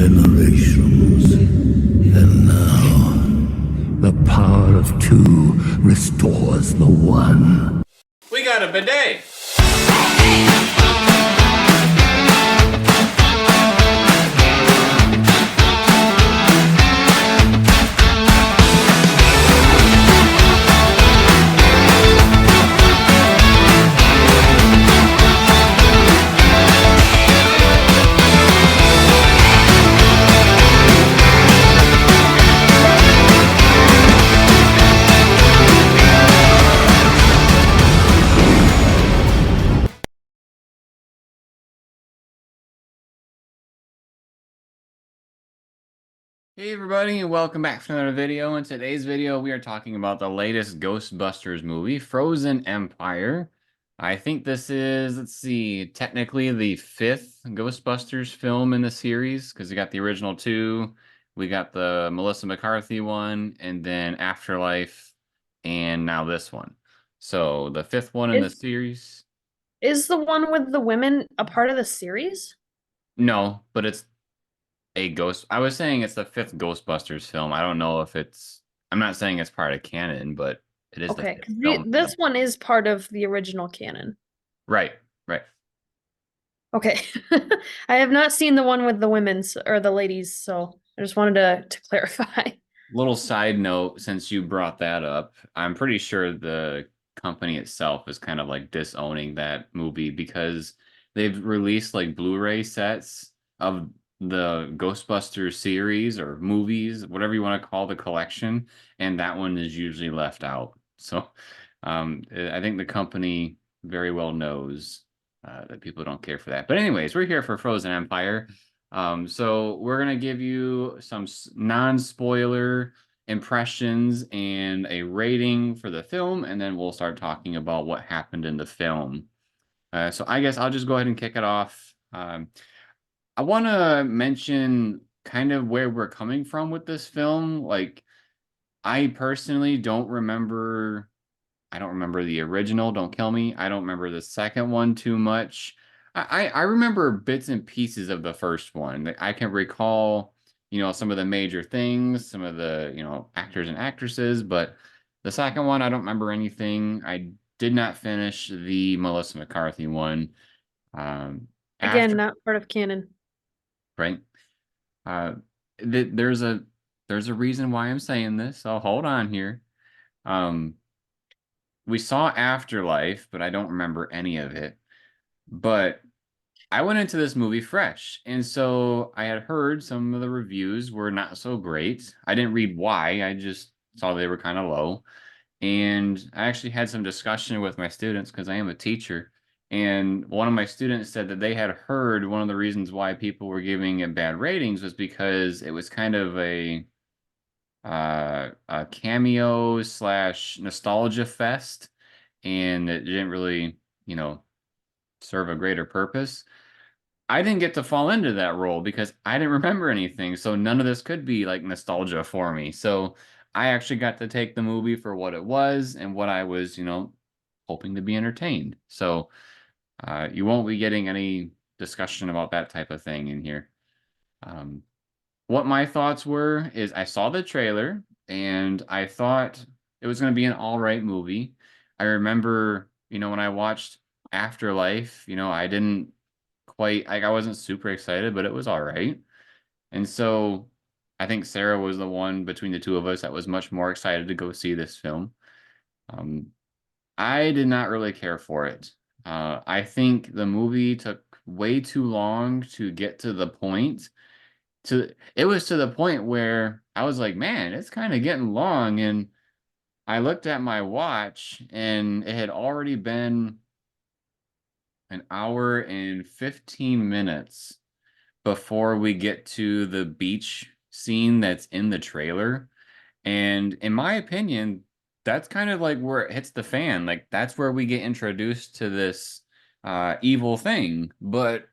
generations. And now, the power of two restores the one. We got a bidet! Hey everybody, and welcome back to another video. In today's video, we are talking about the latest Ghostbusters movie, Frozen Empire. I think this is, let's see, technically the fifth Ghostbusters film in the series, because we got the original two, we got the Melissa McCarthy one, and then Afterlife, and now this one. So the fifth one in the series. Is the one with the women a part of the series? No, but it's I was saying it's the fifth Ghostbusters film. I don't know if I'm not saying it's part of canon, but it is the Okay, fifth film. this one is part of the original canon. Right. Okay. I have not seen the one with the women's or the ladies, so I just wanted to clarify. Little side note, since you brought that up, I'm pretty sure the company itself is kind of like disowning that movie because they've released like Blu-ray sets of the Ghostbusters series or movies, whatever you want to call the collection, and that one is usually left out. So I think the company very well knows that people don't care for that. But anyways, we're here for Frozen Empire. So we're going to give you some non-spoiler impressions and a rating for the film, and then we'll start talking about what happened in the film. So I guess I'll just go ahead and kick it off. I want to mention kind of where we're coming from with this film. Like, I personally don't remember the original, Don't Kill Me. I don't remember the second one too much. I remember bits and pieces of the first one. I can recall, some of the major things, some of the, actors and actresses, but the second one, I don't remember anything. I did not finish the Melissa McCarthy one. Again, not part of canon. Right. There's a reason why I'm saying this, so hold on here. We saw Afterlife, but I don't remember any of it. But I went into this movie fresh, and so I had heard some of the reviews were not so great. I didn't read why, I just saw they were kind of low. And I actually had some discussion with my students because I am a teacher. And one of my students said that they had heard one of the reasons why people were giving it bad ratings was because it was kind of a cameo slash nostalgia fest, and it didn't really, serve a greater purpose. I didn't get to fall into that role because I didn't remember anything, so none of this could be like nostalgia for me. So I actually got to take the movie for what it was and what I was, hoping to be entertained. So you won't be getting any discussion about that type of thing in here. What my thoughts were is I saw the trailer and I thought it was going to be an all right movie. I remember, when I watched Afterlife, I didn't quite, like, I wasn't super excited, but it was all right. And so I think Sarah was the one between the two of us that was much more excited to go see this film. I did not really care for it. I think the movie took way too long to get to the point. It was to the point where I was like, man, it's kind of getting long. And I looked at my watch and it had already been an hour and 15 minutes before we get to the beach scene that's in the trailer. And in my opinion, that's kind of like where it hits the fan. Like, that's where we get introduced to this evil thing. But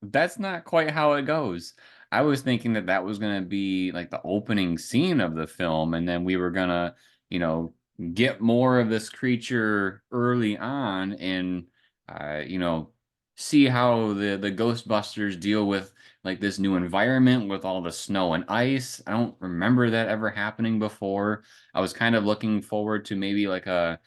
that's not quite how it goes. I was thinking that that was going to be like the opening scene of the film, and then we were going to, get more of this creature early on and, see how the Ghostbusters deal with like this new environment with all the snow and ice. I don't remember that ever happening before. I was kind of looking forward to maybe like a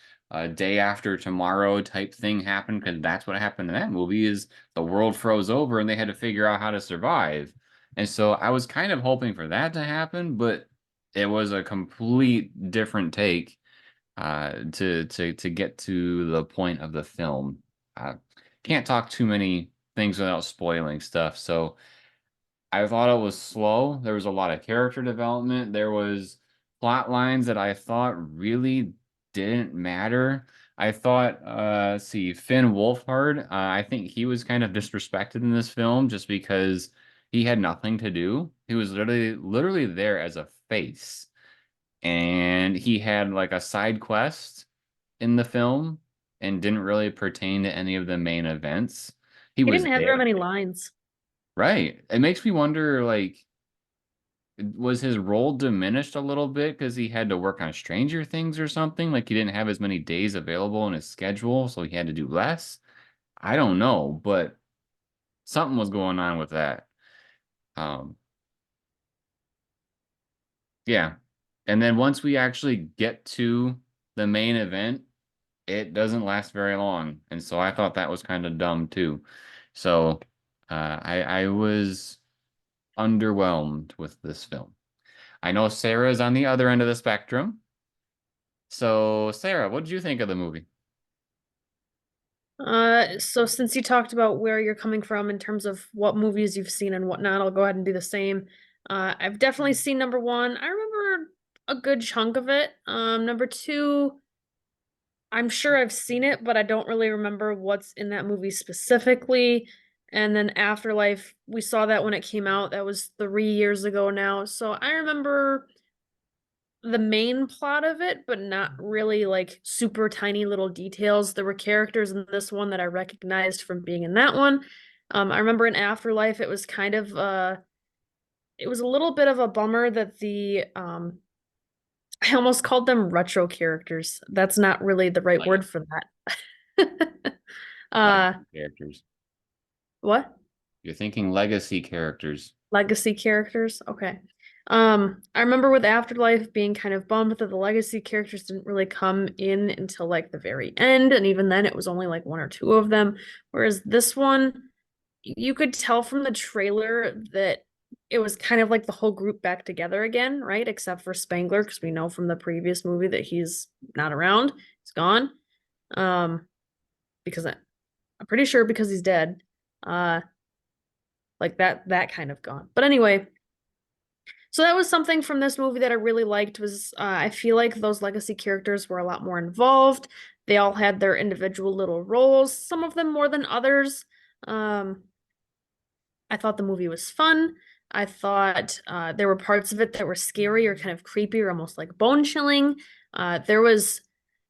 day after tomorrow type thing happen, because that's what happened in that movie is the world froze over and they had to figure out how to survive. And so I was kind of hoping for that to happen, but it was a complete different take to get to the point of the film. Can't talk too many things without spoiling stuff. So I thought it was slow. There was a lot of character development. There was plot lines that I thought really didn't matter. I thought, see, Finn Wolfhard, I think he was kind of disrespected in this film just because he had nothing to do. He was literally there as a face, and he had like a side quest in the film and didn't really pertain to any of the main events. He He was didn't have very there. many lines. Right. It makes me wonder, like, was his role diminished a little bit because he had to work on Stranger Things or something? Like he didn't have as many days available in his schedule, so he had to do less? I don't know, but something was going on with that. Um, yeah. And then once we actually get to the main event, it doesn't last very long. And so I thought that was kind of dumb too. So I was underwhelmed with this film. I know Sarah is on the other end of the spectrum. So Sarah, what did you think of the movie? So since you talked about where you're coming from in terms of what movies you've seen and whatnot, I'll go ahead and do the same. I've definitely seen number one. I remember a good chunk of it. Number two, I'm sure I've seen it, but I don't really remember what's in that movie specifically. And then Afterlife, we saw that when it came out. That was 3 years ago now. So I remember the main plot of it, but not really like super tiny little details. There were characters in this one that I recognized from being in that one. I remember in Afterlife, it was kind of it was a little bit of a bummer that the I almost called them retro characters. That's not really the right Like word for that. uh, legacy characters. what? You're thinking legacy characters. Legacy characters? Okay. I remember with Afterlife being kind of bummed that the legacy characters didn't really come in until like the very end, and even then it was only like one or two of them. Whereas this one, you could tell from the trailer that it was kind of like the whole group back together again, right? Except for Spangler, because we know from the previous movie that he's not around. He's gone. Because I'm pretty sure because he's dead. Uh, like that kind of gone. But anyway, so that was something from this movie that I really liked was I feel like those legacy characters were a lot more involved. They all had their individual little roles, some of them more than others. Um, I thought the movie was fun. I thought there were parts of it that were scary or kind of creepy or almost like bone chilling. There was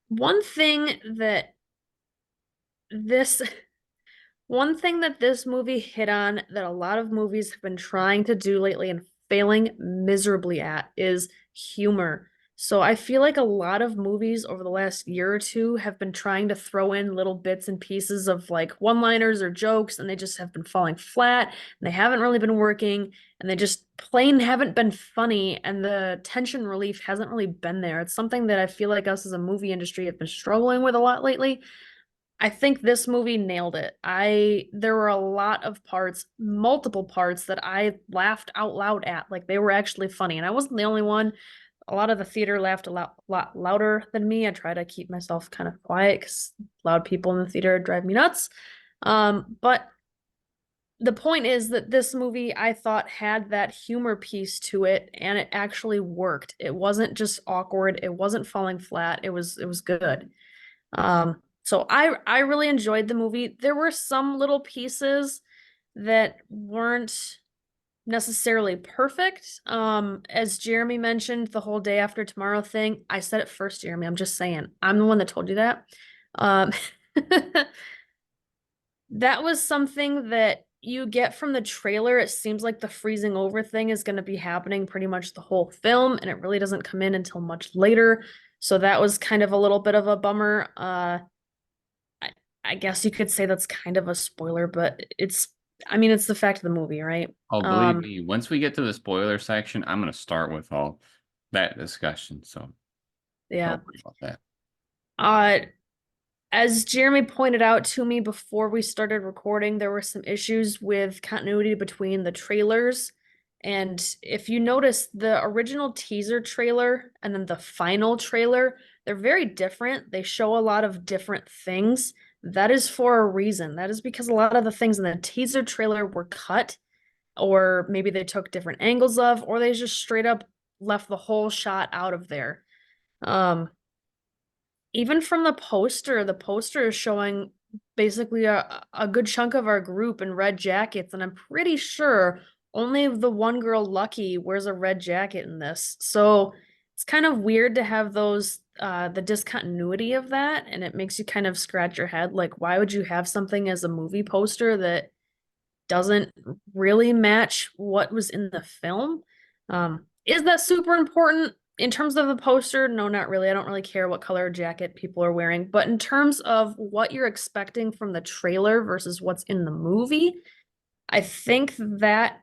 one thing that this one thing that this movie hit on that a lot of movies have been trying to do lately and failing miserably at is humor. So I feel like a lot of movies over the last year or two have been trying to throw in little bits and pieces of like one-liners or jokes, and they just have been falling flat, and they haven't really been working, and they just plain haven't been funny, and the tension relief hasn't really been there. It's something that I feel like us as a movie industry have been struggling with a lot lately. I think this movie nailed it. There were a lot of parts, multiple parts that I laughed out loud at. Like they were actually funny. And I wasn't the only one. A lot of the theater laughed a lot louder than me. I try to keep myself kind of quiet because loud people in the theater drive me nuts. But the point is that this movie I thought had that humor piece to it, and it actually worked. It wasn't just awkward. It wasn't falling flat. It was good. So I really enjoyed the movie. There were some little pieces that weren't necessarily perfect. As Jeremy mentioned, the whole day after tomorrow thing. I said it first, Jeremy. I'm just saying. I'm the one that told you that. Um, that was something that you get from the trailer. It seems like the freezing over thing is going to be happening pretty much the whole film, and it really doesn't come in until much later. So that was kind of a little bit of a bummer. I guess you could say that's kind of a spoiler, but I mean, it's the fact of the movie, right? Oh, believe me, once we get to the spoiler section, I'm going to start with all that discussion. So Yeah. don't worry about that. Uh, as Jeremy pointed out to me before we started recording, there were some issues with continuity between the trailers. And if you notice, the original teaser trailer and then the final trailer, they're very different. They show a lot of different things. That is for a reason. That is because a lot of the things in the teaser trailer were cut, or maybe they took different angles of, or they just straight up left the whole shot out of there. Um, Even from the poster is showing basically a good chunk of our group in red jackets, and I'm pretty sure only the one girl, Lucky, wears a red jacket in this. So it's kind of weird to have those the discontinuity of that, and it makes you kind of scratch your head, like, why would you have something as a movie poster that doesn't really match what was in the film? Is that super important in terms of the poster? No, not really. I don't really care what color jacket people are wearing. But in terms of what you're expecting from the trailer versus what's in the movie, I think that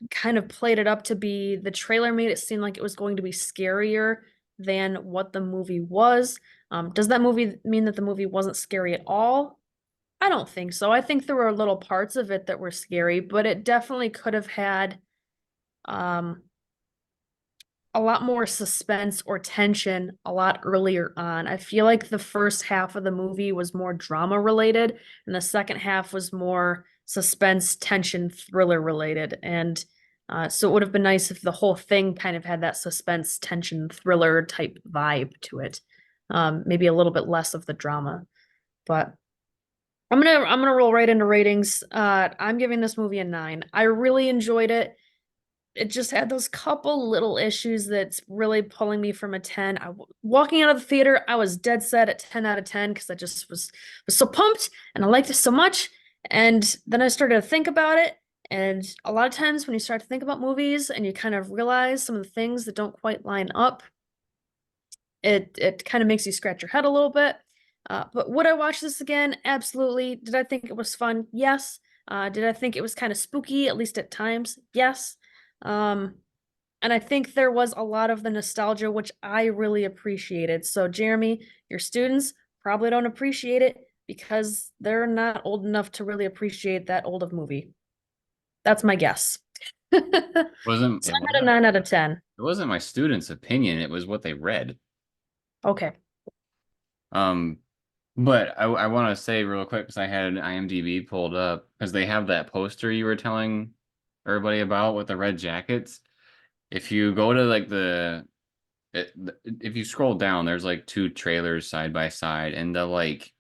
kind of played it up to be the trailer made it seem like it was going to be scarier than what the movie was. Does that movie mean that the movie wasn't scary at all? I don't think so. I think there were little parts of it that were scary, but it definitely could have had um a lot more suspense or tension a lot earlier on. I feel like the first half of the movie was more drama related, and the second half was more suspense, tension, thriller related. And so it would have been nice if the whole thing kind of had that suspense, tension, thriller type vibe to it. Maybe a little bit less of the drama. But I'm gonna roll right into ratings. I'm giving this movie a 9. I really enjoyed it. It just had those couple little issues that's really pulling me from a 10. Walking out of the theater, I was dead set at 10 out of 10 because I just was so pumped and I liked it so much. And then I started to think about it. And a lot of times when you start to think about movies and you kind of realize some of the things that don't quite line up, it kind of makes you scratch your head a little bit. But would I watch this again? Absolutely. Did I think it was fun? Yes. Did I think it was kind of spooky, at least at times? Yes. Um, and I think there was a lot of the nostalgia, which I really appreciated. So, Jeremy, your students probably don't appreciate it because they're not old enough to really appreciate that old of movie. That's my guess. So Wasn't it I'm at a wasn't 9 out of 10. it wasn't my students' opinion, it was what they read. Okay. Um, but I want to say real quick because I had IMDb pulled up because they have that poster you were telling everybody about with the red jackets. If you go to like if you scroll down, there's like two trailers side by side, and the like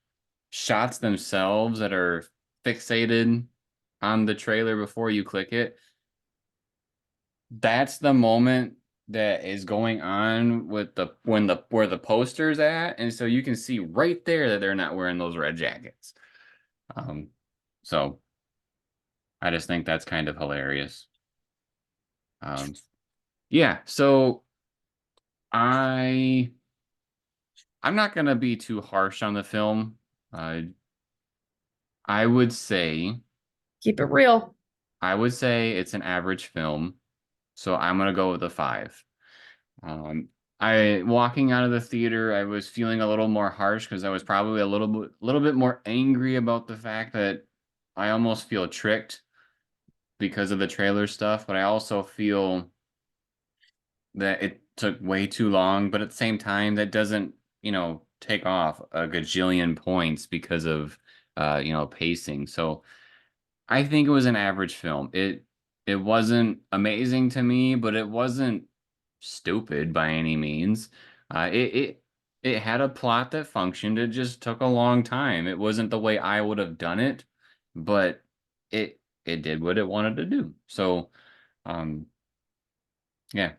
shots themselves that are fixated on the trailer before you click it. That's the moment that is going on with the where the poster's at, and so you can see right there that they're not wearing those red jackets. Um, so I just think that's kind of hilarious. Um, yeah, so I I'm not gonna be too harsh on the film. Uh, I would say Keep it real. it's an average film, so I'm gonna go with a 5. Um, I walking out of the theater, I was feeling a little more harsh because I was probably a little bit more angry about the fact that I almost feel tricked because of the trailer stuff, but I also feel that it took way too long, but at the same time, that doesn't, take off a gajillion points because of pacing. So I think it was an average film. It wasn't amazing to me, but it wasn't stupid by any means. It had a plot that functioned. It just took a long time. It wasn't the way I would have done it, but it did what it wanted to do. So, um, yeah,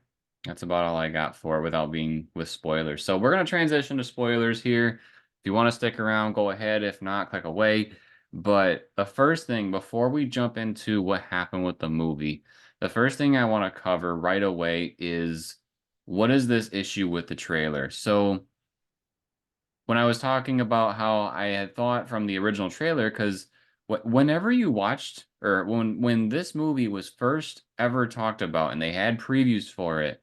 that's about all I got for it without being with spoilers. So we're gonna transition to spoilers here. If you want to stick around, go ahead. If not, click away. But the first thing, before we jump into what happened with the movie, the first thing I want to cover right away is what is this issue with the trailer? So when I was talking about how I had thought from the original trailer, because whenever you watched, or when this movie was first ever talked about and they had previews for it,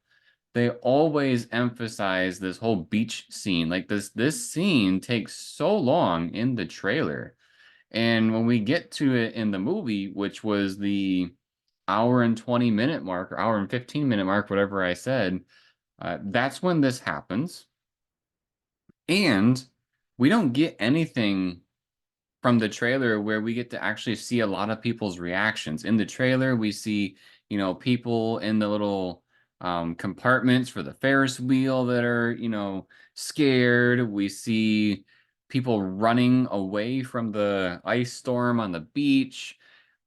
they always emphasize this whole beach scene. Like this scene takes so long in the trailer. And when we get to it in the movie, which was the hour and 20-minute mark, or hour and 15-minute mark, whatever I said, that's when this happens. And we don't get anything from the trailer where we get to actually see a lot of people's reactions. In the trailer, we see, people in the little compartments for the Ferris wheel that are, scared. We see people running away from the ice storm on the beach.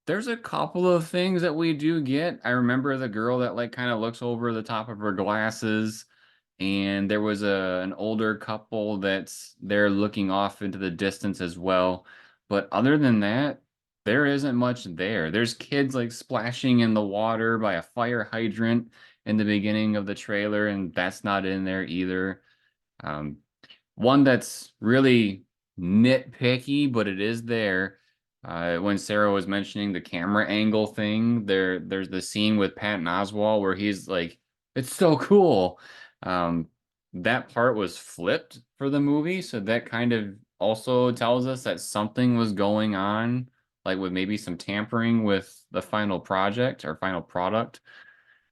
There's a couple of things that we do get. I remember the girl that like kind of looks over the top of her glasses, and there was an older couple that's there looking off into the distance as well. But other than that, there isn't much there. There's kids like splashing in the water by a fire hydrant in the beginning of the trailer, and that's not in there either. Um, One that's really nitpicky, but it is there. When Sarah was mentioning the camera angle thing, there's the scene with Patton Oswalt where he's like, "It's so cool." Um, that part was flipped for the movie, so that kind of also tells us that something was going on, like with maybe some tampering with the final project or final product.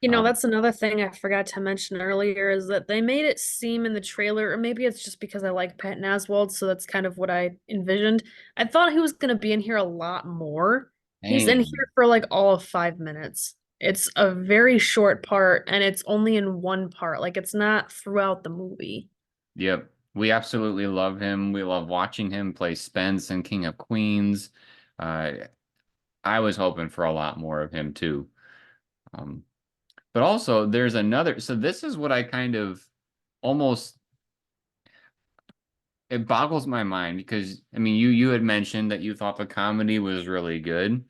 Um, That's another thing I forgot to mention earlier is that they made it seem in the trailer, or maybe it's just because I like Patton Oswalt, so that's kind of what I envisioned. I thought he was going to be in here a lot more. He's in Dang. here for like all of 5 minutes. It's a very short part, and it's only in one part. Like it's not throughout the movie. Yep. We absolutely love him. We love watching him play Spence and King of Queens. Uh, I was hoping for a lot more of him too. Um, but also, there's another. So this is what I kind of almost it boggles my mind because I mean, you had mentioned that you thought the comedy was really good,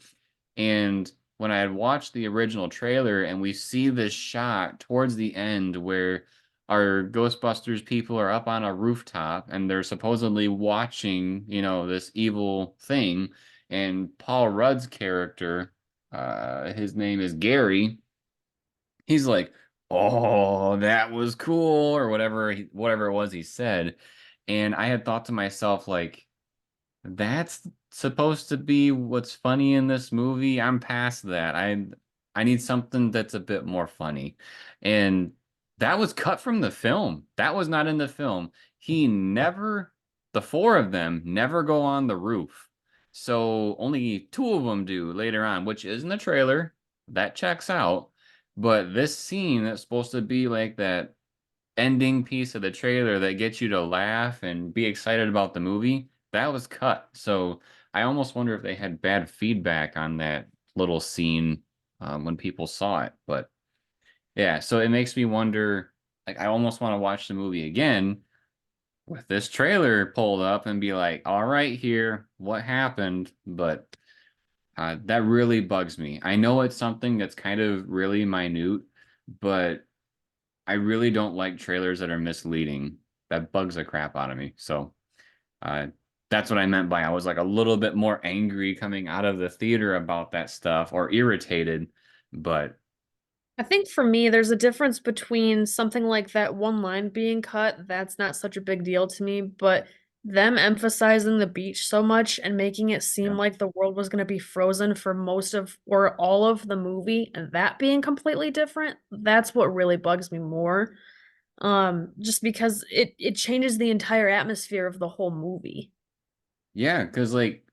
and when I had watched the original trailer and we see this shot towards the end where our Ghostbusters people are up on a rooftop and they're supposedly watching, this evil thing, and Paul Rudd's character, his name is Gary, he's like, "Oh, that was cool," or whatever it was he said. And I had thought to myself, like, that's supposed to be what's funny in this movie. I'm past that. I need something that's a bit more funny. And that was cut from the film. That was not in the film. The four of them never go on the roof. So only two of them do later on, which is in the trailer. That checks out. But this scene that's supposed to be like that ending piece of the trailer that gets you to laugh and be excited about the movie, that was cut. So I almost wonder if they had bad feedback on that little scene when people saw it. But yeah, so it makes me wonder. Like, I almost want to watch the movie again with this trailer pulled up and be like, "All right, here, what happened?" But that really bugs me. I know it's something that's kind of really minute, but I really don't like trailers that are misleading. That bugs the crap out of me. So uh, that's what I meant by I was like a little bit more angry coming out of the theater about that stuff or irritated. But I think for me, there's a difference between something like that one line being cut, that's not such a big deal to me, but them emphasizing the beach so much and making it seem yeah, like the world was going to be frozen for most of or all of the movie, and that being completely different, that's what really bugs me more. Just because it changes the entire atmosphere of the whole movie. yeah, because like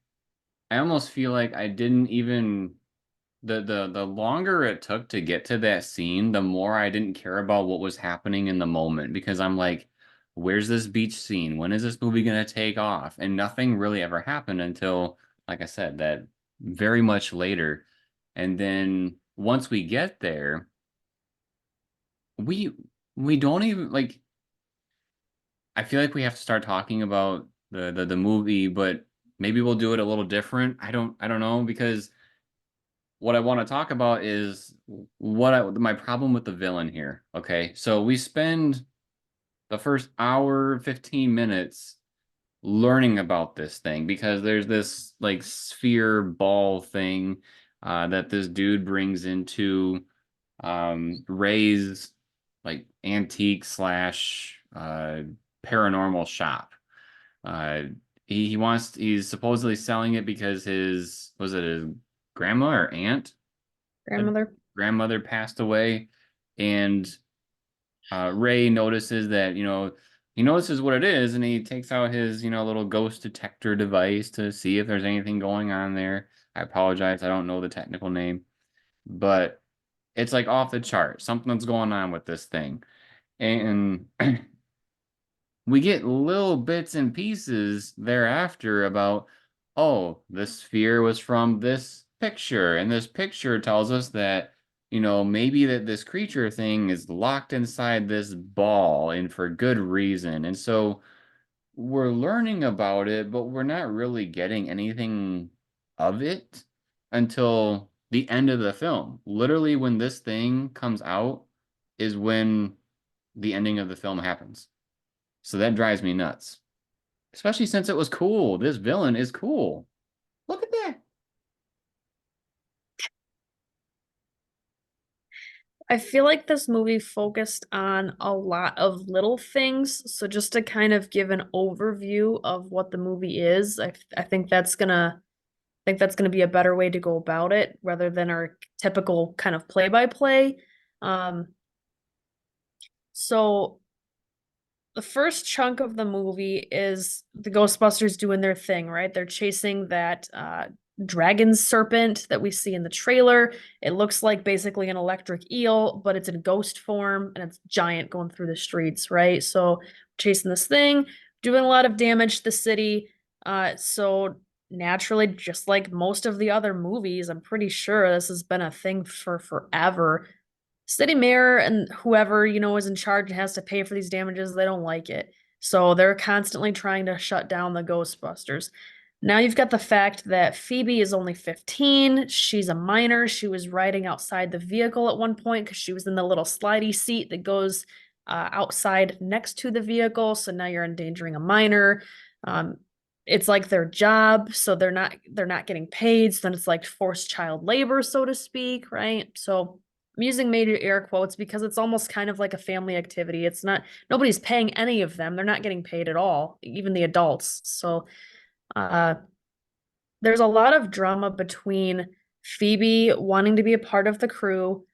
I almost feel like I didn't even the longer it took to get to that scene, the more I didn't care about what was happening in the moment because I'm like, where's this beach scene? When is this movie gonna take off? And nothing really ever happened until, like I said, that very much later. And then once we get there, we we don't even like I feel like we have to start talking about the movie, but maybe we'll do it a little different. I don't know because what I want to talk about is my problem with the villain here. Okay, so we spend the first hour 15 minutes learning about this thing because there's this like sphere ball thing that this dude brings into Ray's like antique slash paranormal shop. Uh, he's supposedly selling it because his grandma or aunt, had Grandmother. grandmother passed away, and Ray notices that, he notices what it is, and he takes out his, little ghost detector device to see if there's anything going on there. I apologize, I don't know the technical name, but it's like off the chart. Something's going on with this thing. And we get little bits and pieces thereafter about, oh, this sphere was from this picture, and this picture tells us that, maybe that this creature thing is locked inside this ball and for good reason. And so we're learning about it, but we're not really getting anything of it until the end of the film. Literally, when this thing comes out is when the ending of the film happens. So that drives me nuts. Especially since it was cool. This villain is cool. Look at that. I feel like this movie focused on a lot of little things. So just to kind of give an overview of what the movie is, I think that's gonna be a better way to go about it rather than our typical kind of play-by-play. Um, so the first chunk of the movie is the Ghostbusters doing their thing, right? They're chasing that dragon serpent that we see in the trailer. It looks like basically an electric eel, but it's in ghost form and it's giant going through the streets, right? So chasing this thing, doing a lot of damage to the city. So naturally, just like most of the other movies, I'm pretty sure this has been a thing for forever. City mayor and whoever, is in charge and has to pay for these damages, they don't like it. So they're constantly trying to shut down the Ghostbusters. Now you've got the fact that Phoebe is only 15. She's a minor. She was riding outside the vehicle at one point because she was in the little slidey seat that goes outside next to the vehicle. So now you're endangering a minor. Um, it's like their job, so they're not getting paid. So then it's like forced child labor, so to speak, right? So I'm using major air quotes because it's almost kind of like a family activity. It's not, nobody's paying any of them. They're not getting paid at all, even the adults. So uh, there's a lot of drama between Phoebe wanting to be a part of the crew,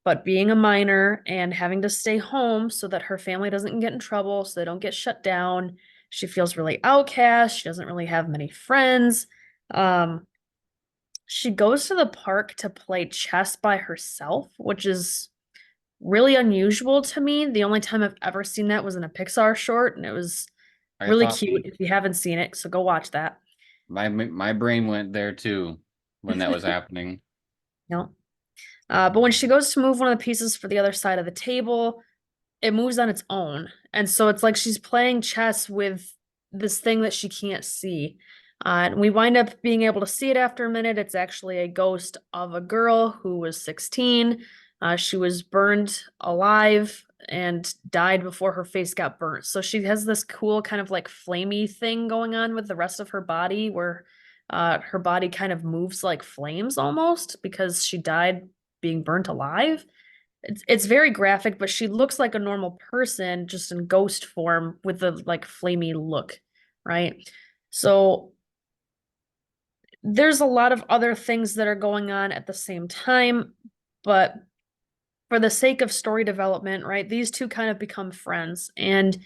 but being a minor and having to stay home so that her family doesn't get in trouble, so they don't get shut down. She feels really outcast. She doesn't really have many friends. Um, she goes to the park to play chess by herself, which is really unusual to me. The only time I've ever seen that was in a Pixar short, and it was I really thought cute if you haven't seen it, so go watch that. my brain went there too when that was happening. No. But when she goes to move one of the pieces for the other side of the table, it moves on its own. And so it's like she's playing chess with this thing that she can't see. And we wind up being able to see it after a minute. It's actually a ghost of a girl who was 16. She was burned alive and died before her face got burnt. So she has this cool kind of like flamey thing going on with the rest of her body where her body kind of moves like flames almost because she died being burnt alive. It's very graphic, but she looks like a normal person just in ghost form with the like flamey look, right? So there's a lot of other things that are going on at the same time, but for the sake of story development, right, these two kind of become friends. And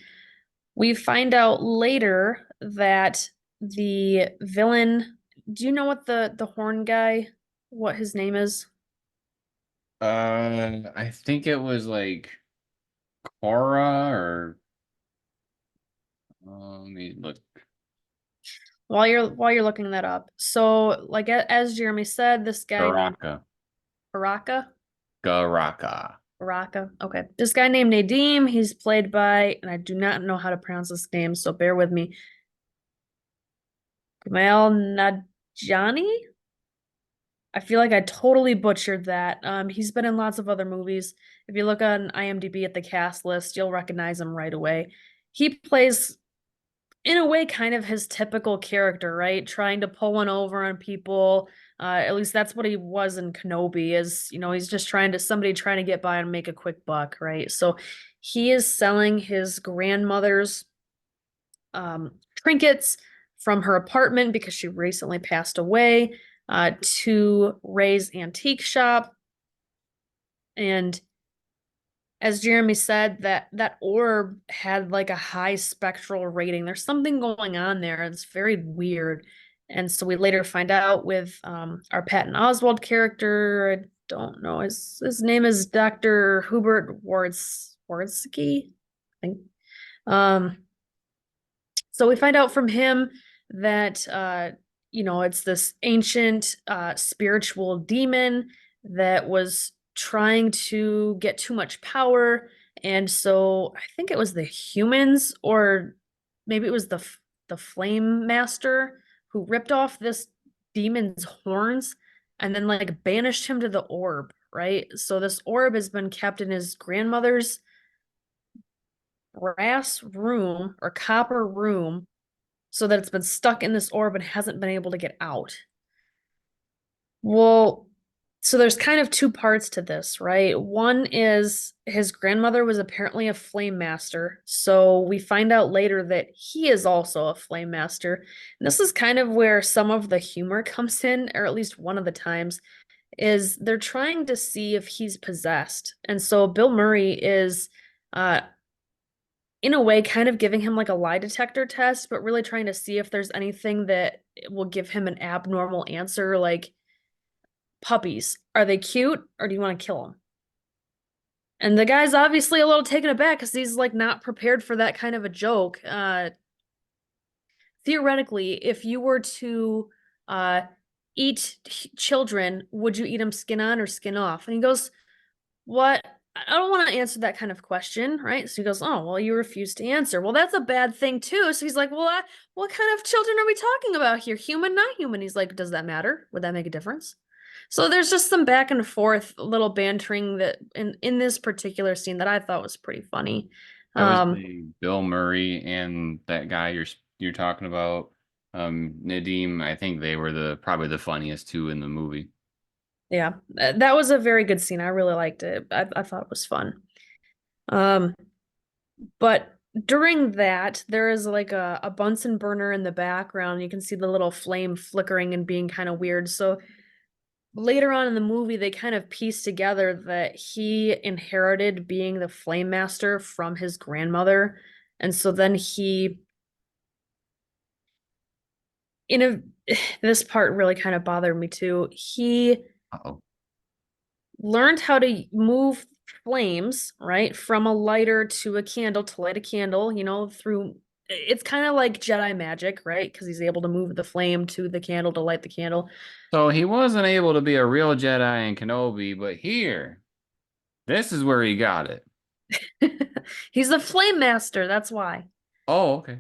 we find out later that the villain, do you know what the horn guy, what his name is? I think it was like Cora or let me look. While you're looking that up. So, like as Jeremy said, this guy named Garaka. Baraka. Garaka. Baraka. Okay. This guy named Nadim, he's played by, and I do not know how to pronounce this name, so bear with me. Gamal Nadjani? I feel like I totally butchered that. He's been in lots of other movies. If you look on IMDb at the cast list, you'll recognize him right away. He plays in a way, kind of his typical character, right? Trying to pull one over on people. At least that's what he was in Kenobi, is, he's just somebody trying to get by and make a quick buck, right? So he is selling his grandmother's trinkets from her apartment because she recently passed away, to Ray's antique shop. And as Jeremy said, that orb had like a high spectral rating. There's something going on there. It's very weird. And so we later find out with our Patton Oswalt character. I don't know. His name is Dr. Hubert Wardsky, I think. So we find out from him that it's this ancient spiritual demon that was trying to get too much power. And so I think it was the humans, or maybe it was the Flame Master, who ripped off this demon's horns and then like banished him to the orb, right? So this orb has been kept in his grandmother's brass room or copper room, so that it's been stuck in this orb and hasn't been able to get out. Well, so there's kind of two parts to this, right? One is his grandmother was apparently a flame master. So we find out later that he is also a flame master. And this is kind of where some of the humor comes in, or at least one of the times, is they're trying to see if he's possessed. And so Bill Murray is in a way kind of giving him like a lie detector test, but really trying to see if there's anything that will give him an abnormal answer, like puppies. Are they cute, or do you want to kill them? And the guy's obviously a little taken aback because he's like not prepared for that kind of a joke. Theoretically, if you were to eat children, would you eat them skin on or skin off? And he goes, what? I don't want to answer that kind of question, right? So he goes, oh, well, you refuse to answer. Well, that's a bad thing too. So he's like, well, what kind of children are we talking about here? Human, not human? He's like, does that matter? Would that make a difference? So there's just some back and forth little bantering that in this particular scene that I thought was pretty funny. That was the Bill Murray and that guy you're talking about, Nadim. I think they were probably the funniest two in the movie. Yeah, that was a very good scene. I really liked it. I thought it was fun. But during that, there is like a Bunsen burner in the background. You can see the little flame flickering and being kind of weird. So later on in the movie, they kind of piece together that he inherited being the Flame Master from his grandmother. And so then this part really kind of bothered me too. He Uh-oh. learned how to move flames, right, from a lighter to a candle to light a candle, through it's kind of like Jedi magic, right? Because he's able to move the flame to the candle to light the candle. So he wasn't able to be a real Jedi in Kenobi, but here, this is where he got it. He's the flame master, that's why. Oh, okay.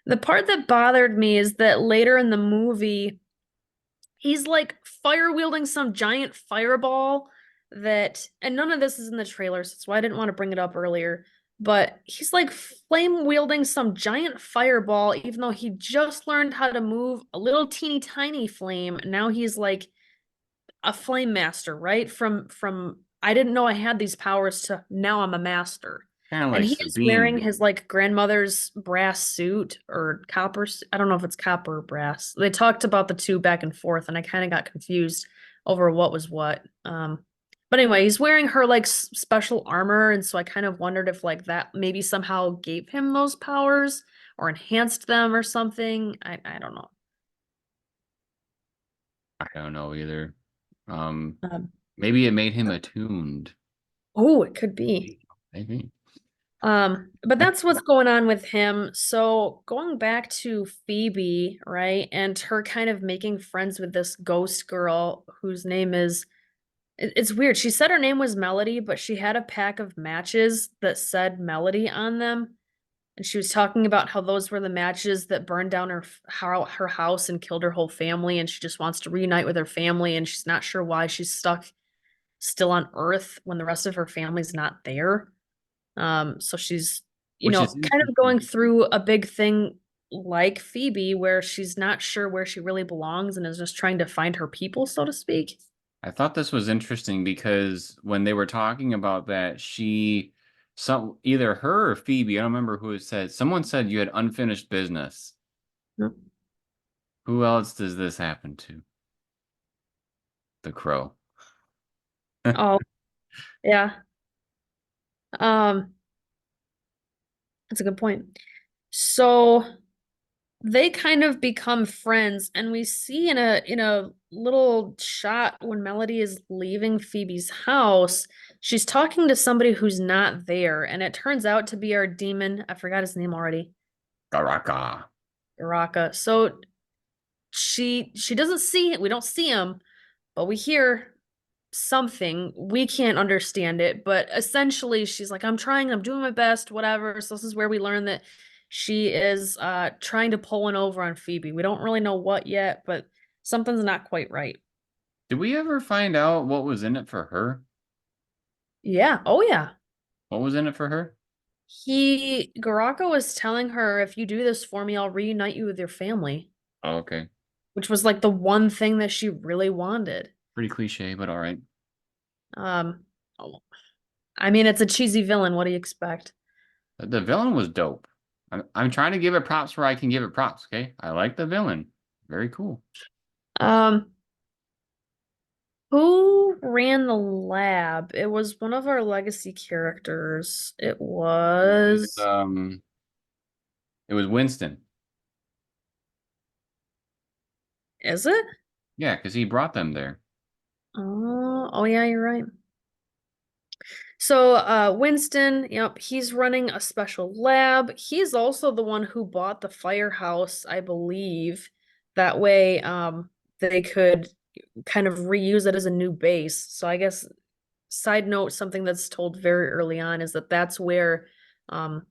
The part that bothered me is that later in the movie, he's like fire wielding some giant fireball and none of this is in the trailer, so that's why I didn't want to bring it up earlier. But he's like flame wielding some giant fireball, even though he just learned how to move a little teeny tiny flame. Now he's like a flame master, right? From I didn't know I had these powers to now I'm a master. Kind of And like he is Sabine. wearing his like grandmother's brass suit or copper. I don't know if it's copper or brass. They talked about the two back and forth, and I kind of got confused over what was what. But anyway, he's wearing her like special armor, and so I kind of wondered if like that maybe somehow gave him those powers or enhanced them or something. I don't know. I don't know either. Maybe it made him attuned. Oh, it could be. Maybe. But that's what's going on with him. So going back to Phoebe, right, and her kind of making friends with this ghost girl whose name is, it's weird. She said her name was Melody, but she had a pack of matches that said Melody on them. And she was talking about how those were the matches that burned down her house and killed her whole family. And she just wants to reunite with her family. And she's not sure why she's stuck still on Earth when the rest of her family's not there. So she's, you Which know, is kind of going interesting. through a big thing like Phoebe, where she's not sure where she really belongs and is just trying to find her people, so to speak. I thought this was interesting because when they were talking about that, either her or Phoebe, I don't remember who it said, someone said you had unfinished business. Yep. Who else does this happen to? The Crow. Oh, yeah. Um, that's a good point. So they kind of become friends, and we see in a little shot when Melody is leaving Phoebe's house, she's talking to somebody who's not there, and it turns out to be our demon. I forgot his name already. Garaka. Uraka. So she doesn't see we don't see him, but we hear something. We can't understand it, but essentially she's like, I'm doing my best, whatever. So this is where we learn that she is trying to pull one over on Phoebe. We don't really know what yet, but something's not quite right. Did we ever find out what was in it for her? Yeah. Oh yeah. What was in it for her? Garaka was telling her, if you do this for me, I'll reunite you with your family, Oh, okay. which was like the one thing that she really wanted. Pretty cliche, but all right. Um, oh, I mean, it's a cheesy villain. What do you expect? The villain was dope. I'm trying to give it props where I can give it props, okay? I like the villain. Very cool. Um, who ran the lab? It was one of our legacy characters. It Was, was, it was Winston. is it? Yeah, because he brought them there. Oh yeah, you're right. So, Winston, yep, he's running a special lab. He's also the one who bought the firehouse, I believe. That way, they could kind of reuse it as a new base. So I guess, side note, something that's told very early on is that that's where, um,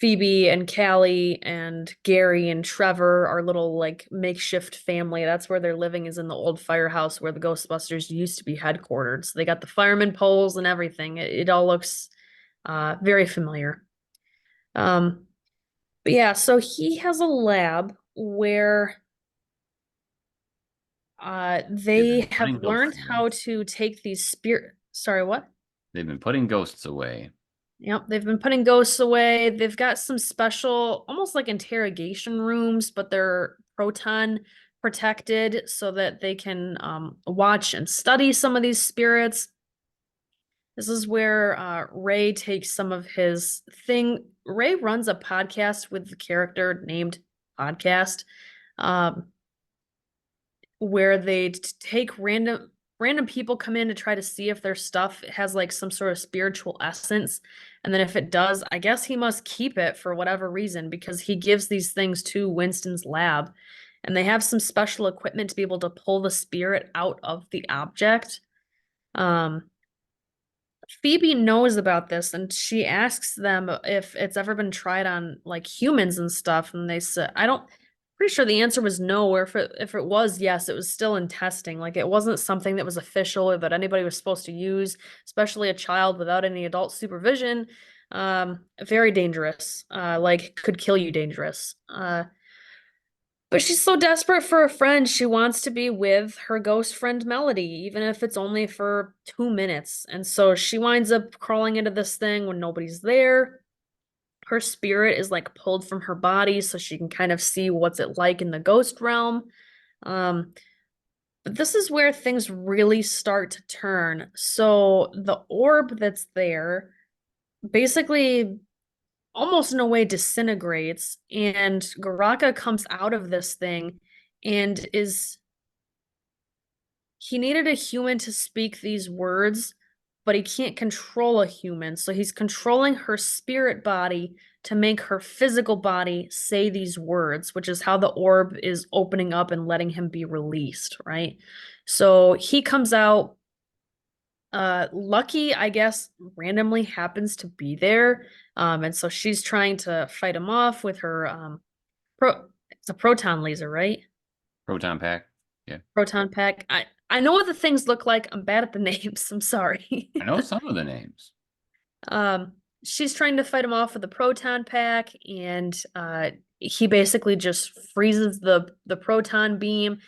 Phoebe and Callie and Gary and Trevor, our little like makeshift family, that's where they're living, is in the old firehouse where the Ghostbusters used to be headquartered. So they got the fireman poles and everything. It all looks very familiar. Um, but yeah, so he has a lab where They've they been have putting learned ghosts away. how to take these spirit. Sorry, what? They've been putting ghosts away. Yep, they've been putting ghosts away. They've got some special, almost like interrogation rooms, but they're proton protected so that they can watch and study some of these spirits. This is where Ray takes some of his thing. Ray runs a podcast with the character named Podcast. Um, where they take random people come in to try to see if their stuff has like some sort of spiritual essence, and then if it does, I guess he must keep it for whatever reason, because he gives these things to Winston's lab, and they have some special equipment to be able to pull the spirit out of the object. um Phoebe knows about this, and she asks them if it's ever been tried on like humans and stuff, and they said, I don't, pretty sure the answer was no, or if it was yes, it was still in testing. Like it wasn't something that was official or that anybody was supposed to use, especially a child without any adult supervision. Very dangerous. Like could kill you dangerous. But she's so desperate for a friend, she wants to be with her ghost friend Melody, even if it's only for 2 minutes. And so she winds up crawling into this thing when nobody's there. Her spirit is like pulled from her body so she can kind of see what's it like in the ghost realm. Um, but this is where things really start to turn. So the orb that's there basically almost in a way disintegrates, and Garaka comes out of this thing and is he needed a human to speak these words, but he can't control a human, so he's controlling her spirit body to make her physical body say these words, which is how the orb is opening up and letting him be released, right? So he comes out. Lucky, I guess, randomly happens to be there. And so she's trying to fight him off with her it's a proton laser, right? Proton pack. Yeah. Proton pack. I know what the things look like. I'm bad at the names. I'm sorry. I know some of the names. Um, she's trying to fight him off with the proton pack, and he basically just freezes the proton beam,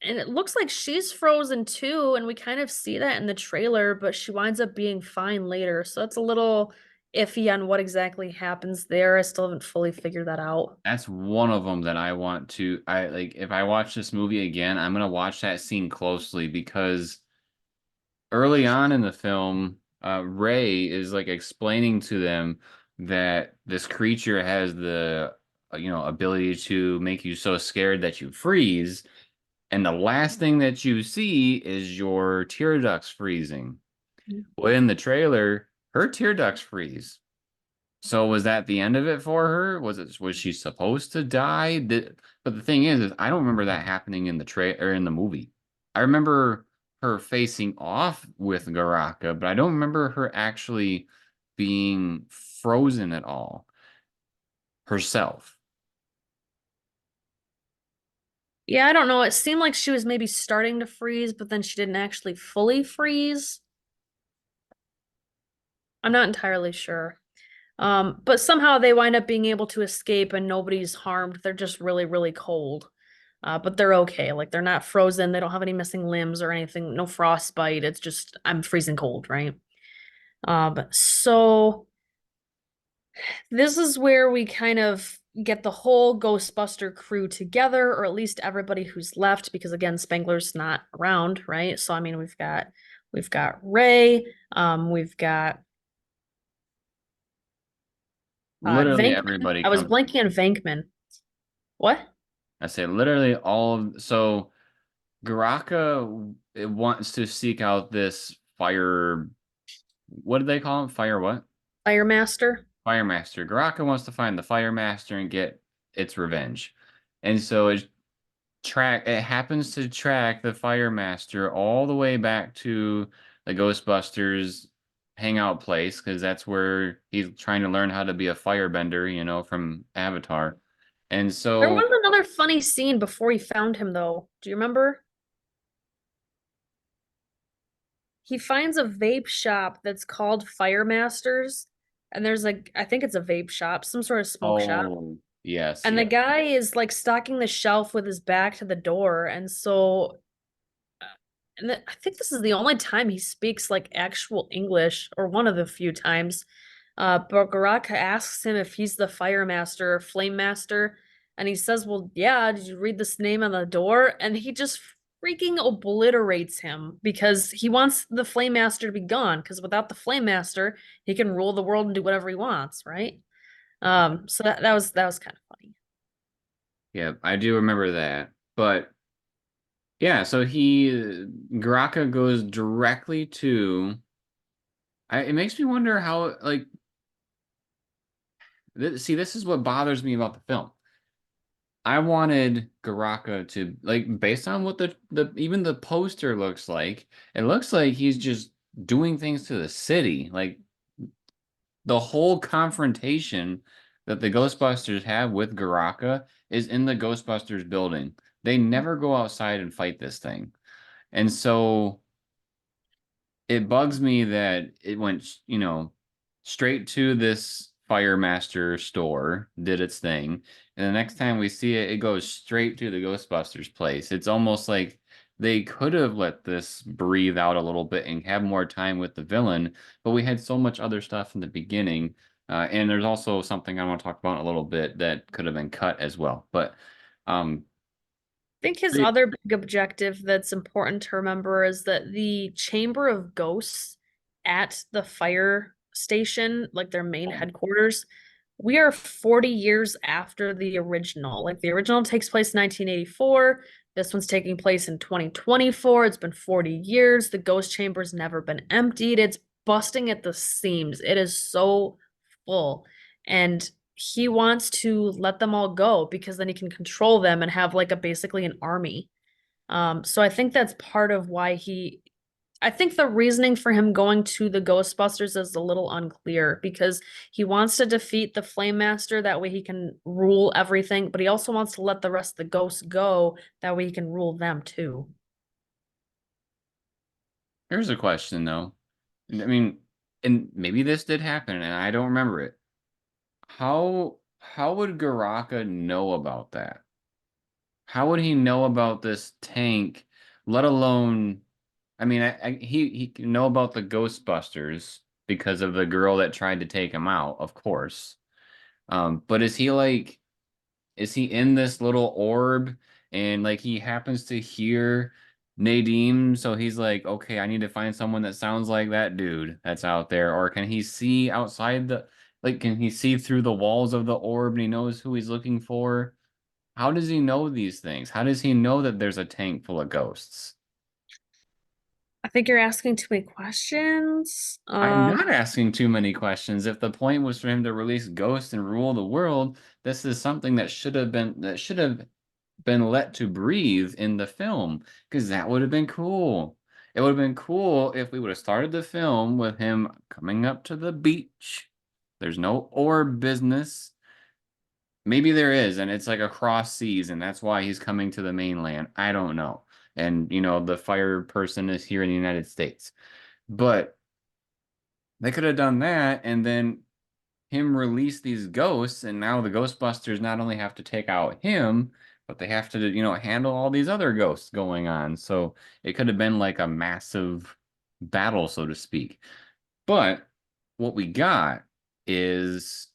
and it looks like she's frozen too, and we kind of see that in the trailer, but she winds up being fine later, so it's a little iffy on what exactly happens there. I still haven't fully figured that out. That's one of them that I want to. I like if I watch this movie again, I'm gonna watch that scene closely because early on in the film, Ray is like explaining to them that this creature has the ability to make you so scared that you freeze, and the last thing that you see is your tear ducts freezing. Well, in the trailer, her tear ducts freeze. So was that the end of it for her? Was she supposed to die? But the thing is I don't remember that happening in the or in the movie. I remember her facing off with Garaka, but I don't remember her actually being frozen at all herself. Yeah, I don't know. It seemed like she was maybe starting to freeze, but then she didn't actually fully freeze. I'm not entirely sure. But somehow they wind up being able to escape and nobody's harmed. They're just really, really cold. But they're okay. Like they're not frozen. They don't have any missing limbs or anything. No frostbite. It's just I'm freezing cold, right? So this is where we kind of get the whole Ghostbuster crew together, or at least everybody who's left, because again, Spangler's not around, right? So I mean, we've got Ray, we've got Literally Venkman. everybody I was comes. blanking on Venkman. What? I say literally all of so Garaka wants to seek out this fire. What did they call him? Fire what? Fire Master. Fire Master. Garaka wants to find the Fire Master and get its revenge. And so it happens to track the Fire Master all the way back to the Ghostbusters hangout place, because that's where he's trying to learn how to be a firebender, from Avatar. And There so, was another funny scene before he found him, though. Do you remember? He finds a vape shop that's called Fire Masters, and there's like, I think it's a vape shop, some sort of smoke shop. oh, yes, And the yes. guy is like stocking the shelf with his back to the door, and so I think this is the only time he speaks like actual English, or one of the few times. But Garaka asks him if he's the fire master or flame master, and he says, "Well, yeah, did you read this name on the door?" And he just freaking obliterates him because he wants the flame master to be gone, because without the flame master, he can rule the world and do whatever he wants, right? So that was kind of funny. Yeah, I do remember that. But yeah, so Garaka goes directly to. It makes me wonder how, like, see, this is what bothers me about the film. I wanted Garaka to, like, based on what the even the poster looks like, it looks like he's just doing things to the city. Like the whole confrontation that the Ghostbusters have with Garaka is in the Ghostbusters building. They never go outside and fight this thing. And so it bugs me that it went, straight to this Fire Master store, did its thing, and the next time we see it, it goes straight to the Ghostbusters place. It's almost like they could have let this breathe out a little bit and have more time with the villain, but we had so much other stuff in the beginning. And there's also something I want to talk about in a little bit that could have been cut as well. But um, Think his other big objective that's important to remember is that the Chamber of Ghosts at the fire station, like their main headquarters, we are 40 years after the original. Like the original takes place in 1984. This one's taking place in 2024. It's been 40 years. The ghost chamber's never been emptied. It's busting at the seams. It is so full. And he wants to let them all go because then he can control them and have like a basically an army. So I think that's part of why I think the reasoning for him going to the Ghostbusters is a little unclear because he wants to defeat the Flame Master, that way he can rule everything, but he also wants to let the rest of the ghosts go, that way he can rule them too. here's a question though. I mean, and maybe this did happen and I don't remember it. How would Garaka know about that? How would he know about this tank, let alone, I mean, he can know about the Ghostbusters because of the girl that tried to take him out, of course. But is he in this little orb and like he happens to hear Nadim, so he's like, okay, I need to find someone that sounds like that dude that's out there, or can he see outside the, like, can he see through the walls of the orb and he knows who he's looking for? How does he know these things? How does he know that there's a tank full of ghosts? I think you're asking too many questions. I'm not asking too many questions. If the point was for him to release ghosts and rule the world, this is something that should have been let to breathe in the film, because that would have been cool. It would have been cool if we would have started the film with him coming up to the beach. There's no orb business. Maybe there is, and it's like across seas, and that's why he's coming to the mainland. I don't know. And, the fire person is here in the United States. But they could have done that, and then him release these ghosts, and now the Ghostbusters not only have to take out him, but they have to, handle all these other ghosts going on. So it could have been like a massive battle, so to speak. But what we got is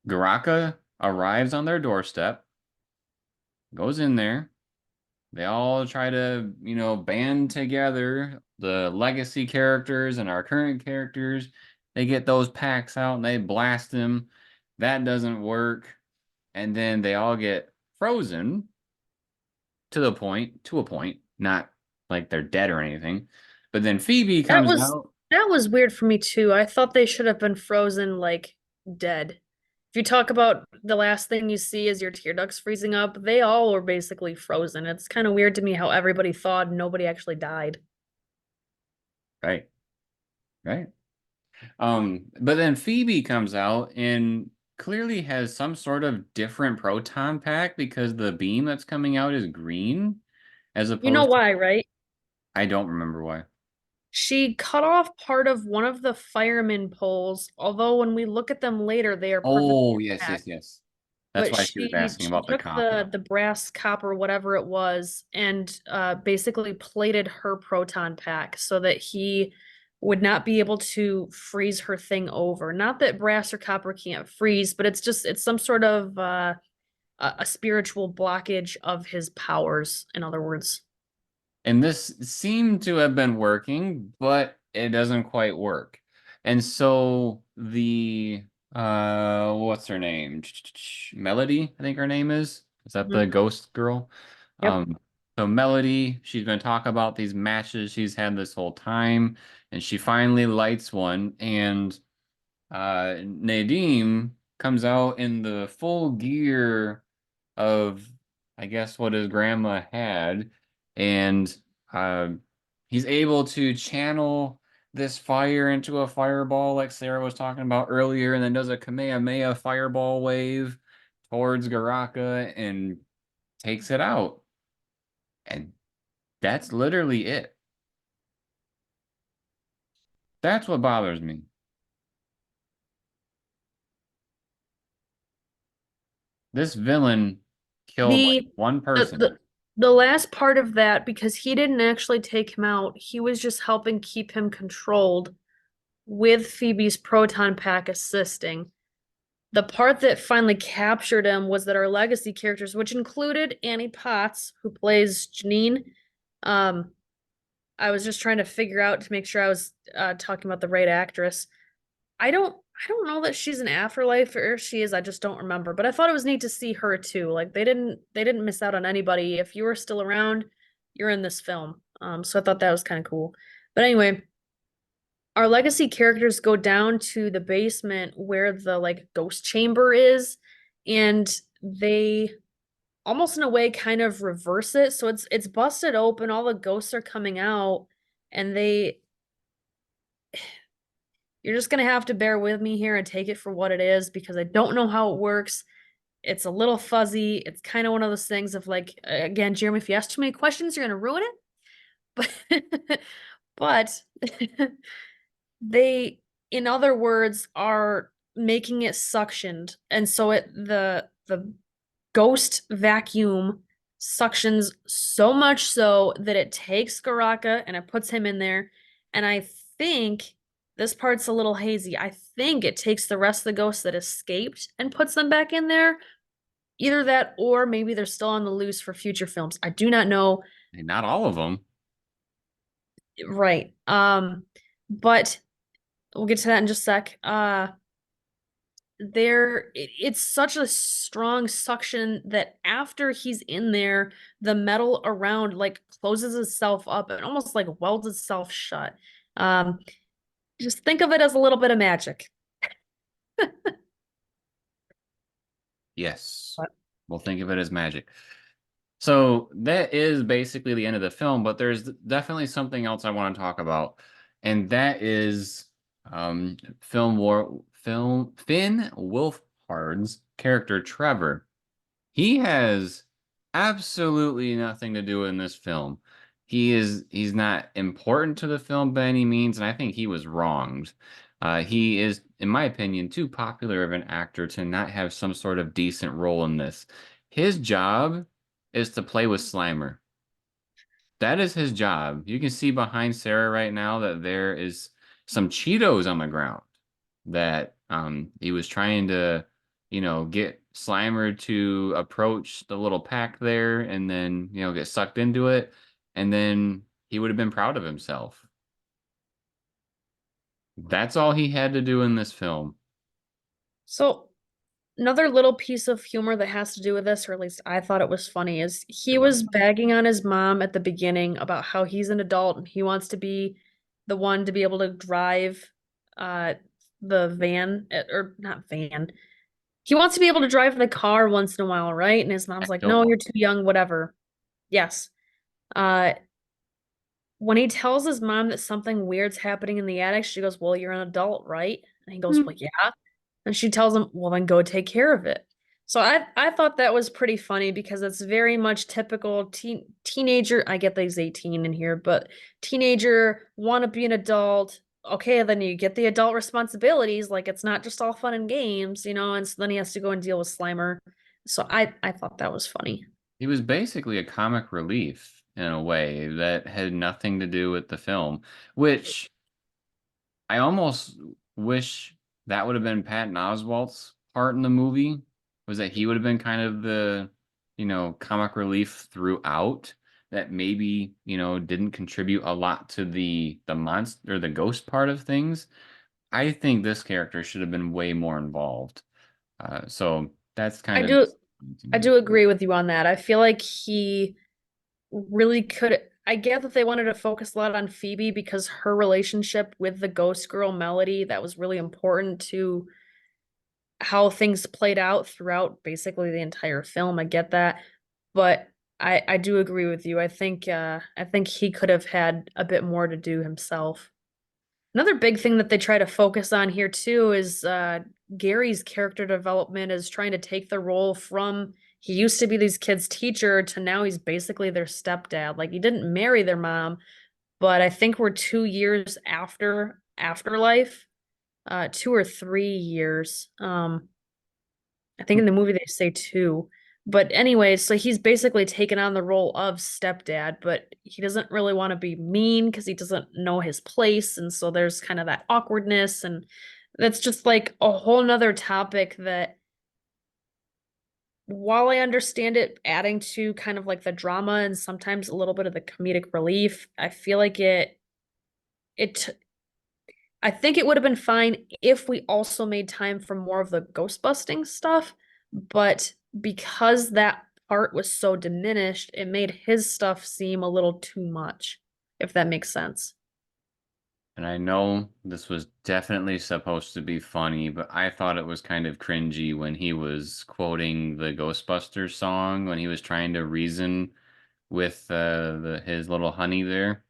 Garaka arrives on their doorstep, goes in there. They all try to, band together, the legacy characters and our current characters. They get those packs out and they blast them. That doesn't work. And then they all get frozen to a point, not like they're dead or anything. But then Phoebe That comes was out. that was weird for me too. I thought they should have been frozen like dead. If you talk about the last thing you see is your tear ducts freezing up, they all were basically frozen. It's kind of weird to me how everybody thawed and nobody actually died. Right, right. But then Phoebe comes out and clearly has some sort of different proton pack because the beam that's coming out is green as You know opposed to, why, right? I don't remember why. She cut off part of one of the fireman poles, although when we look at them later, they are perfectly Oh, yes, intact. yes, yes. That's But why she was asking she about the took copper. the brass copper, whatever it was, and basically plated her proton pack so that he would not be able to freeze her thing over. Not that brass or copper can't freeze, but it's some sort of a spiritual blockage of his powers, in other words. And this seemed to have been working, but it doesn't quite work. And so the what's her name? Melody, I think her name is. Is that the Mhm. ghost girl? Yep. So Melody, she's been talking about these matches she's had this whole time, and she finally lights one, and Nadim comes out in the full gear of, I guess, what his grandma had, and uh, he's able to channel this fire into a fireball, like Sarah was talking about earlier, and then does a Kamehameha fireball wave towards Garaka and takes it out. And that's literally it. That's what bothers me. This villain killed like The, one the person. the the last part of that, because he didn't actually take him out, he was just helping keep him controlled with Phoebe's proton pack assisting. The part that finally captured him was that our legacy characters, which included Annie Potts, who plays Janine, um, I was just trying to figure out to make sure I was talking about the right actress. I don't know that she's an afterlife or if she is, I just don't remember. But I thought it was neat to see her too. Like they didn't miss out on anybody. If you were still around, you're in this film. So I thought that was kind of cool. But anyway, our legacy characters go down to the basement where the like ghost chamber is, and they almost in a way kind of reverse it. So it's busted open, all the ghosts are coming out, and they you're just gonna have to bear with me here and take it for what it is because I don't know how it works. It's a little fuzzy. It's kind of one of those things of like, again, Jeremy, if you ask too many questions, you're gonna ruin it. But but they, in other words, are making it suctioned, and so the ghost vacuum suctions so much so that it takes Garaka and it puts him in there. And I think this part's a little hazy. I think it takes the rest of the ghosts that escaped and puts them back in there. Either that or maybe they're still on the loose for future films. I do not know. Not all of them. Right. But we'll get to that in just a sec. It's such a strong suction that after he's in there, the metal around like closes itself up and almost like welds itself shut. Um, just think of it as a little bit of magic. Yes. But We'll think of it as magic. So that is basically the end of the film, but there's definitely something else I want to talk about, and that is Finn Wolfhard's character Trevor. He has absolutely nothing to do in this film. He's not important to the film by any means, and I think he was wronged. He is, in my opinion, too popular of an actor to not have some sort of decent role in this. His job is to play with Slimer. That is his job. You can see behind Sarah right now that there is some Cheetos on the ground that he was trying to, get Slimer to approach the little pack there and then, get sucked into it. And then he would have been proud of himself. That's all he had to do in this film. so another little piece of humor that has to do with this, or at least I thought it was funny, is he It was was bagging on his mom at the beginning about how he's an adult and he wants to be the one to be able to drive uh the van or not van. He wants to be able to drive the car once in a while, right? And his mom's like, "No, don't you're too young, whatever." Yes. Uh when he tells his mom that something weird's happening in the attic, she goes, "Well, you're an adult, right?" And he goes, "Well, yeah." And she tells him, "Well, then go take care of it." So I thought that was pretty funny because it's very much typical teenager. I get that he's 18 in here, but teenager want to be an adult. Okay, then you get the adult responsibilities. Like it's not just all fun and games, and so then he has to go and deal with Slimer. So I thought that was funny. He was basically a comic relief in a way that had nothing to do with the film, which I almost wish that would have been Patton Oswalt's part in the movie, was that he would have been kind of the, comic relief throughout that maybe, didn't contribute a lot to the monster or the ghost part of things. I think this character should have been way more involved. So that's I kind of do to I me. do agree with you on that. I feel like he really could. I get that they wanted to focus a lot on Phoebe because her relationship with the ghost girl Melody, that was really important to how things played out throughout basically the entire film. I get that. But I do agree with you. I think he could have had a bit more to do himself. Another big thing that they try to focus on here too is Gary's character development is trying to take the role from he used to be these kids' teacher to now he's basically their stepdad. Like he didn't marry their mom, but I think we're 2 years after afterlife, 2 or 3 years. I think in the movie they say two. But anyway, so he's basically taken on the role of stepdad, but he doesn't really want to be mean because he doesn't know his place. And so there's kind of that awkwardness. And that's just like a whole nother topic that, while I understand it adding to kind of like the drama and sometimes a little bit of the comedic relief, I feel like it I think it would have been fine if we also made time for more of the ghost busting stuff, but because that part was so diminished, it made his stuff seem a little too much, if that makes sense. And I know this was definitely supposed to be funny, but I thought it was kind of cringy when he was quoting the Ghostbusters song when he was trying to reason with his little honey there.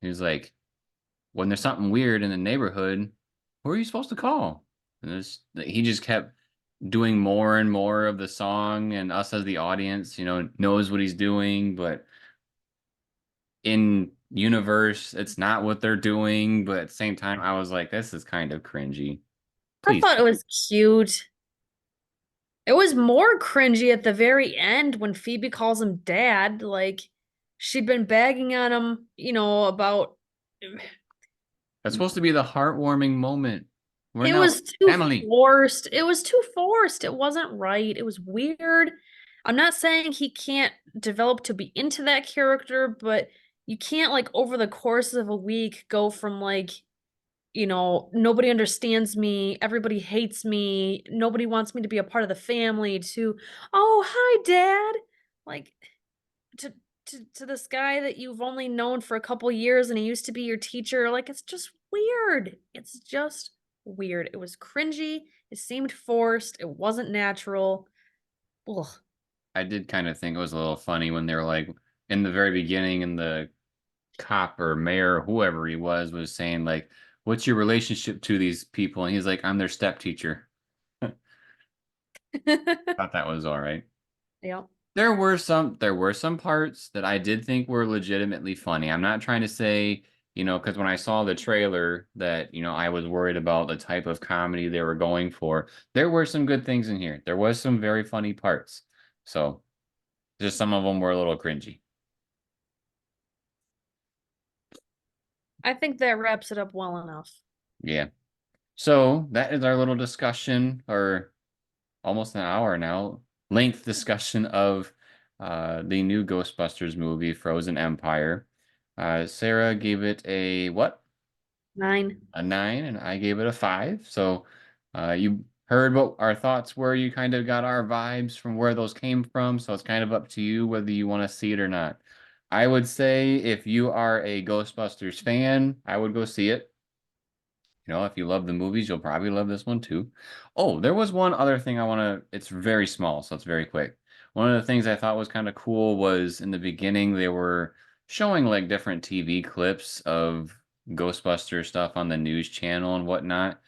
He was like, when there's something weird in the neighborhood, who are you supposed to call? He just kept doing more and more of the song, and us as the audience, knows what he's doing, but in universe, it's not what they're doing, but at the same time, I was like, this is kind of cringy. I Please. thought it was cute. It was more cringy at the very end when Phoebe calls him dad. Like, she'd been bagging on him, about. That's supposed to be the heartwarming moment. We're It now was too family. forced. It was too forced. It wasn't right. It was weird. I'm not saying he can't develop to be into that character, but you can't, like, over the course of a week go from, like, nobody understands me, everybody hates me, nobody wants me to be a part of the family, to, oh, hi, Dad. Like, to to this guy that you've only known for a couple years and he used to be your teacher. Like, it's just weird. It's just weird. It was cringy. It seemed forced. It wasn't natural. Ugh. I did kind of think it was a little funny when they were like in the very beginning, and the cop or mayor, whoever he was saying like, "What's your relationship to these people?" And he's like, "I'm their step teacher." Thought that was all right. Yeah. There were some parts that I did think were legitimately funny. I'm not trying to say, because when I saw the trailer that, I was worried about the type of comedy they were going for. There were some good things in here. There was some very funny parts. So just some of them were a little cringy. I think that wraps it up well enough. Yeah. So that is our little discussion, or almost an hour now, length discussion of the new Ghostbusters movie, Frozen Empire. Sarah gave it a what? 9. A 9, and I gave it a 5. So you heard what our thoughts were. You kind of got our vibes from where those came from. So it's kind of up to you whether you want to see it or not. I would say if you are a Ghostbusters fan, I would go see it. If you love the movies, you'll probably love this one too. Oh, there was one other thing I want to, it's very small, so it's very quick. One of the things I thought was kind of cool was in the beginning, they were showing like different TV clips of Ghostbuster stuff on the news channel and whatnot.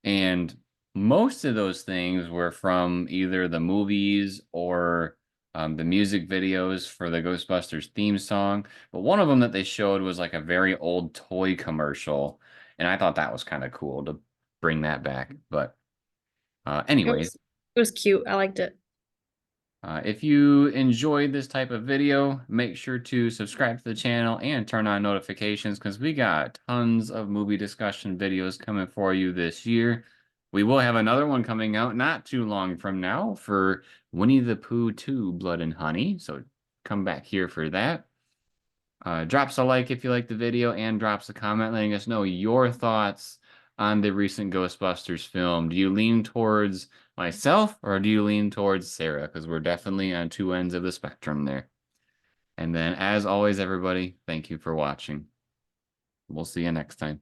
And most of those things were from either the movies or the music videos for the Ghostbusters theme song. But one of them that they showed was like a very old toy commercial, and I thought that was kind of cool to bring that back. But It anyways, was it was cute. I liked it. if you enjoyed this type of video, make sure to subscribe to the channel and turn on notifications, because we got tons of movie discussion videos coming for you this year. We will have another one coming out not too long from now for Winnie the Pooh 2 Blood and Honey, so come back here for that. Drops a like if you like the video, and drops a comment letting us know your thoughts on the recent Ghostbusters film. Do you lean towards myself or do you lean towards Sarah? Because we're definitely on two ends of the spectrum there. And then, as always, everybody, thank you for watching. We'll see you next time.